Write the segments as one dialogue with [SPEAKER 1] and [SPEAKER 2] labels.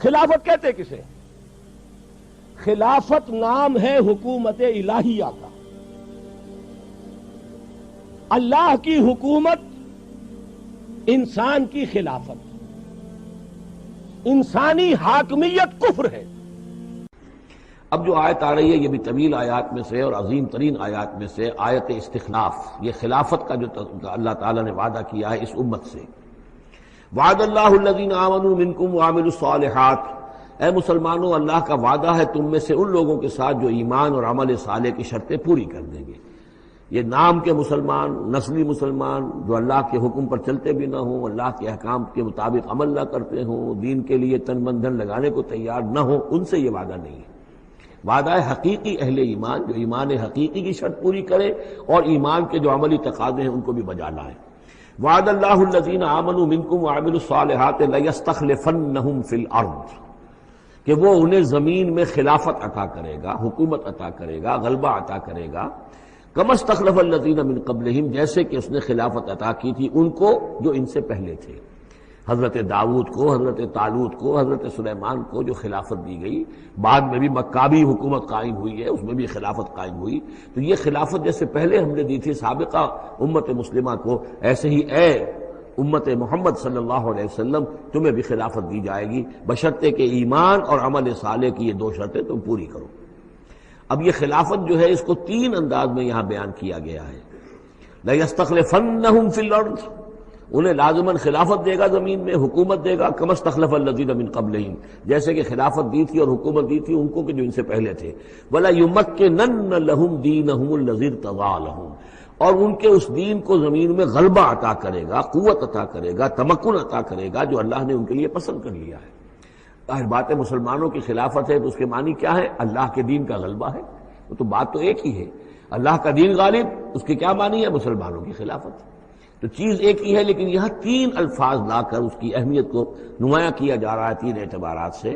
[SPEAKER 1] خلافت کہتے کسے؟ خلافت نام ہے حکومت الہیہ کا. اللہ کی حکومت، انسان کی خلافت. انسانی حاکمیت کفر ہے.
[SPEAKER 2] اب جو آیت آ رہی ہے یہ بھی طویل آیات میں سے اور عظیم ترین آیات میں سے آیت استخلاف، یہ خلافت کا جو اللہ تعالیٰ نے وعدہ کیا ہے اس امت سے. وعد اللہ الذین آمنوا منکم وعملوا الصالحات، اے مسلمانوں اللہ کا وعدہ ہے تم میں سے ان لوگوں کے ساتھ جو ایمان اور عمل صالح کی شرطیں پوری کر دیں گے. یہ نام کے مسلمان، نسلی مسلمان جو اللہ کے حکم پر چلتے بھی نہ ہوں، اللہ کے احکام کے مطابق عمل نہ کرتے ہوں، دین کے لیے تن من دھن لگانے کو تیار نہ ہوں، ان سے یہ وعدہ نہیں ہے. وعدہ ہے حقیقی اہل ایمان جو ایمان حقیقی کی شرط پوری کرے اور ایمان کے جو عملی تقاضے ہیں ان کو بھی بجا لائیں. وعد اللہ الذین آمنوا منکم وعملوا الصالحات لیستخلفنہم فی الارض، کہ وہ انہیں زمین میں خلافت عطا کرے گا، حکومت عطا کرے گا، غلبہ عطا کرے گا. کما استخلف الذین من قبلہم، جیسے کہ اس نے خلافت عطا کی تھی ان کو جو ان سے پہلے تھے. حضرت داؤد کو، حضرت طالوت کو، حضرت سلیمان کو جو خلافت دی گئی، بعد میں بھی مکابی حکومت قائم ہوئی ہے، اس میں بھی خلافت قائم ہوئی. تو یہ خلافت جیسے پہلے ہم نے دی تھی سابقہ امت مسلمہ کو، ایسے ہی اے امت محمد صلی اللہ علیہ وسلم تمہیں بھی خلافت دی جائے گی، بشرطے کہ ایمان اور عمل صالح کی یہ دو شرطیں تم پوری کرو. اب یہ خلافت جو ہے اس کو تین انداز میں یہاں بیان کیا گیا ہے. لَيَسْتَخْلِفَنَّهُمْ فِي الْأَرْضِ، انہیں لازماً خلافت دے گا زمین میں، حکومت دے گا. كَمَا اسْتَخْلَفَ الَّذِينَ مِن قَبْلِهِمْ، جیسے کہ خلافت دی تھی اور حکومت دی تھی ان کو کہ جو ان سے پہلے تھے. وَلَا يُمَكِّنَنَّ لَهُمْ دِينَهُمُ الَّذِي ارْتَضَىٰ لَهُمْ، اور ان کے اس دین کو زمین میں غلبہ عطا کرے گا، قوت عطا کرے گا، تمکن عطا کرے گا جو اللہ نے ان کے لیے پسند کر لیا ہے. ظاہر بات ہے مسلمانوں کی خلافت ہے تو اس کے معنی کیا ہے؟ اللہ کے دین کا غلبہ ہے. وہ تو بات تو ایک ہی ہے، اللہ کا دین غالب، اس کے کیا معنی ہے؟ مسلمانوں کی خلافت. تو چیز ایک ہی ہے لیکن یہاں تین الفاظ لا کر اس کی اہمیت کو نمایاں کیا جا رہا ہے تین اعتبارات سے.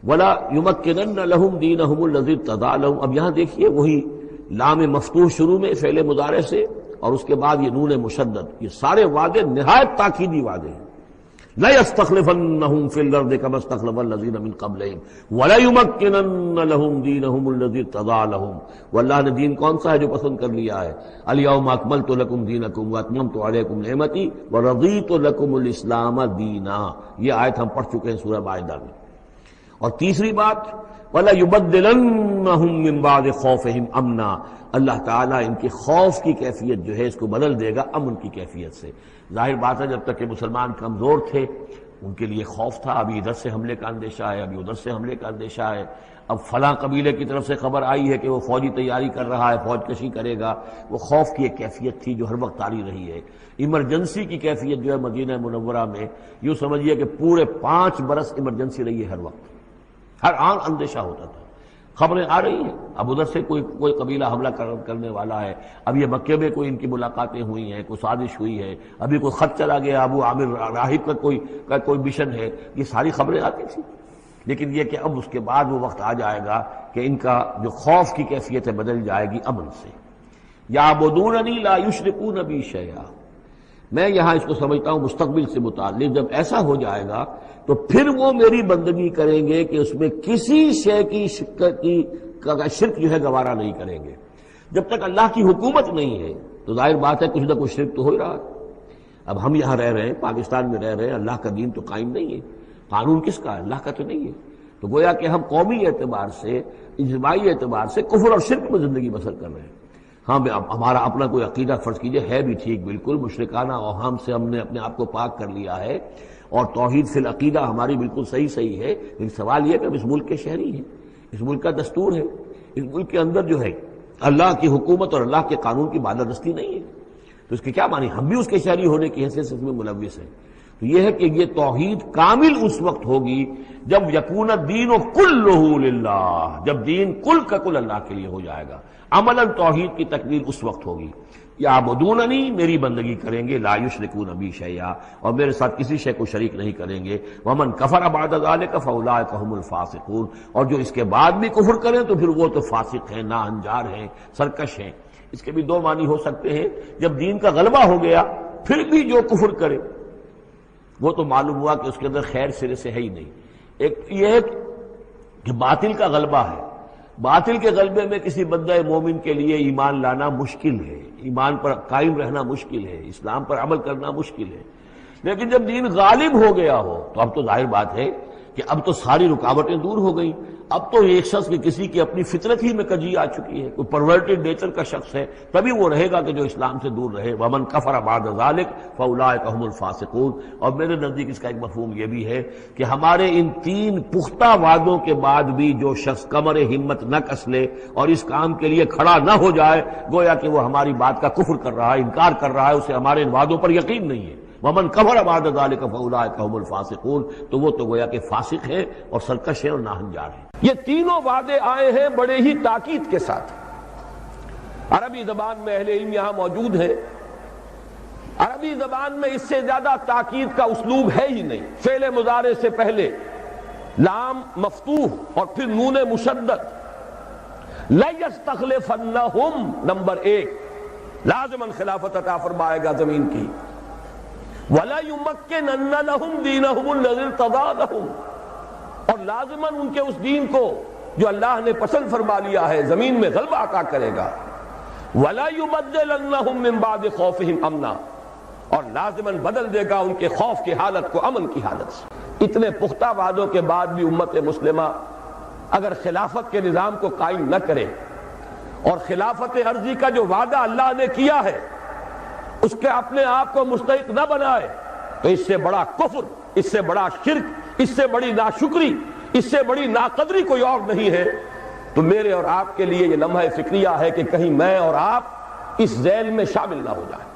[SPEAKER 2] وَلَا يُمَكِّنَنَّ لَهُمْ دِينَهُمُ الَّذِي ارْتَضَىٰ لَهُمْ، اب یہاں دیکھیے وہی لام مفتوح شروع میں فعل مضارع سے اور اس کے بعد یہ نون مشدد، یہ سارے وعدے نہایت تاکیدی وعدے ہیں. لَيَسْتَخْلِفَنَّهُمْ فِي الْأَرْضِ كَمَا اسْتَخْلَفَ الَّذِينَ مِن قَبْلِهِمْ وَلَيُمَكِّنَنَّ لَهُمْ دِينَهُمُ الَّذِي ارْتَضَىٰ لَهُمْ. واللہ نے دین کون سا ہے جو پسند کر لیا ہے؟ الْيَوْمَ أَكْمَلْتُ لَكُمْ دِينَكُمْ وَأَتْمَمْتُ عَلَيْكُمْ نِعْمَتِي وَرَضِيتُ لَكُمُ الْإِسْلَامَ دِينًا، یہ آیت ہم پڑھ چکے ہیں سورہ مائدہ میں. اور تیسری بات وَلَا يُبَدِّلَنَّهُم مِّن بَعْدِ خَوْفِهِمْ أَمْنًا، اللہ تعالیٰ ان کے خوف کی کیفیت جو ہے اس کو بدل دے گا امن کی کیفیت سے. ظاہر بات ہے جب تک کہ مسلمان کمزور تھے ان کے لیے خوف تھا، ابھی ادھر سے حملے کا اندیشہ ہے، ابھی ادھر سے حملے کا اندیشہ ہے. اب فلاں قبیلے کی طرف سے خبر آئی ہے کہ وہ فوجی تیاری کر رہا ہے، فوج کشی کرے گا. وہ خوف کی ایک کیفیت تھی جو ہر وقت طاری رہی ہے. ایمرجنسی کی کیفیت جو ہے مدینہ منورہ میں یوں سمجھیے کہ پورے 5 برس ایمرجنسی رہی ہے، ہر وقت ہر آن اندیشہ ہوتا تھا. خبریں آ رہی ہیں اب ادھر سے کوئی قبیلہ حملہ کرنے والا ہے، اب یہ مکے میں کوئی ان کی ملاقاتیں ہوئی ہیں، کوئی سازش ہوئی ہے، ابھی کوئی خط چلا گیا ابو عامر راہب کا کوئی مشن ہے. یہ ساری خبریں آتی تھیں لیکن یہ کہ اب اس کے بعد وہ وقت آ جائے گا کہ ان کا جو خوف کی کیفیت ہے بدل جائے گی امن سے. یعبدوننی لا یشرکون بی شیئا، میں یہاں اس کو سمجھتا ہوں مستقبل سے متعلق. جب ایسا ہو جائے گا تو پھر وہ میری بندگی کریں گے کہ اس میں کسی شے کی شرک جو ہے گوارا نہیں کریں گے. جب تک اللہ کی حکومت نہیں ہے تو ظاہر بات ہے کچھ نہ کچھ شرک تو ہو ہی رہا ہے. اب ہم یہاں رہ رہے ہیں، پاکستان میں رہ رہے ہیں، اللہ کا دین تو قائم نہیں ہے. قانون کس کا ہے؟ اللہ کا تو نہیں ہے. تو گویا کہ ہم قومی اعتبار سے، اجتماعی اعتبار سے کفر اور شرک میں زندگی بسر کر رہے ہیں. ہاں ہمارا اپنا کوئی عقیدہ فرض کیجئے ہے بھی ٹھیک، بالکل مشرکانہ اوہام سے ہم نے اپنے آپ کو پاک کر لیا ہے اور توحید فی العقیدہ ہماری بالکل صحیح ہے. لیکن سوال یہ کہ ہم اس ملک کے شہری ہیں، اس ملک کا دستور ہے، اس ملک کے اندر جو ہے اللہ کی حکومت اور اللہ کے قانون کی بالادستی نہیں ہے. تو اس کے کیا معنی؟ ہم بھی اس کے شہری ہونے کی حیثیت سے اس میں ملوث ہیں. تو یہ ہے کہ یہ توحید کامل اس وقت ہوگی جب یکون الدین کلہ للہ، جب دین کل کا کل اللہ کے لیے ہو جائے گا. عملاً توحید کی تکمیل اس وقت ہوگی. یعبدوننی، میری بندگی کریں گے، لا یشرکون بی شیئا، اور میرے ساتھ کسی شے کو شریک نہیں کریں گے. ومن کفر بعد ذلک فاولئک هم الفاسقون، اور جو اس کے بعد بھی کفر کریں تو پھر وہ تو فاسق ہیں، ناہنجار ہیں، سرکش ہیں. اس کے بھی دو معنی ہو سکتے ہیں. جب دین کا غلبہ ہو گیا پھر بھی جو کفر کرے وہ تو معلوم ہوا کہ اس کے اندر خیر سرے سے ہے ہی نہیں. ایک یہ ہے کہ باطل کا غلبہ ہے، باطل کے غلبے میں کسی بندہ مومن کے لیے ایمان لانا مشکل ہے، ایمان پر قائم رہنا مشکل ہے، اسلام پر عمل کرنا مشکل ہے، لیکن جب دین غالب ہو گیا ہو تو اب تو ظاہر بات ہے کہ اب تو ساری رکاوٹیں دور ہو گئیں۔ اب تو ایک شخص کی کسی کی اپنی فطرت ہی میں کجی آ چکی ہے، کوئی پرورٹڈ نیچر کا شخص ہے، تبھی وہ رہے گا کہ جو اسلام سے دور رہے۔ وَمَنْ كَفَرَ بَعْدَ ذَلِكَ فَأُولَٰئِكَ هُمُ الْفَاسِقُونَ۔ اور میرے نزدیک اس کا ایک مفہوم یہ بھی ہے کہ ہمارے ان تین پختہ وعدوں کے بعد بھی جو شخص کمر ہمت نہ کس لے اور اس کام کے لیے کھڑا نہ ہو جائے، گویا کہ وہ ہماری بات کا کفر کر رہا ہے، انکار کر رہا ہے، اسے ہمارے ان وعدوں پر یقین نہیں ہے۔ وَمَنْ كَفَرَ بَعْدَ ذَلِكَ فَأُولَٰئِكَ هُمُ الْفَاسِقُونَ، تو وہ تو گویا کہ فاسق ہے اور سرکش ہے اور ناہنجار ہے۔
[SPEAKER 1] یہ تینوں وعدے آئے ہیں بڑے ہی تاکید کے ساتھ۔ عربی زبان میں اہل علم یہاں موجود ہیں، عربی زبان میں اس سے زیادہ تاکید کا اسلوب ہے ہی نہیں۔ فعل مضارع سے پہلے لام مفتوح اور پھر نون مشدد، لَيَسْتَخْلِفَنَّهُمْ نمبر 1 لازماً خلافت عطا فرمائے گا زمین کی، وَلَيُمَكِّنَنَّ لَهُمْ دِينَهُمُ الَّذِي ارْتَضَىٰ لَهُمْ، اور لازماً ان کے اس دین کو جو اللہ نے پسند فرما لیا ہے زمین میں غلبہ عطا کرے گا، وَلَيُبَدِّلَنَّهُمْ مِنْ بَعْدِ خَوْفِهِمْ أَمْنًا، اور لازماً بدل دے گا ان کے خوف کی حالت کو امن کی حالت سے۔ اتنے پختہ وعدوں کے بعد بھی امت مسلمہ اگر خلافت کے نظام کو قائم نہ کرے اور خلافت عرضی کا جو وعدہ اللہ نے کیا ہے اس کے اپنے آپ کو مستحق نہ بنائے، تو اس سے بڑا کفر، اس سے بڑا شرک، اس سے بڑی ناشکری، اس سے بڑی ناقدری کوئی اور نہیں ہے۔ تو میرے اور آپ کے لیے یہ لمحہ فکریہ ہے کہ کہیں میں اور آپ اس ذیل میں شامل نہ ہو جائیں۔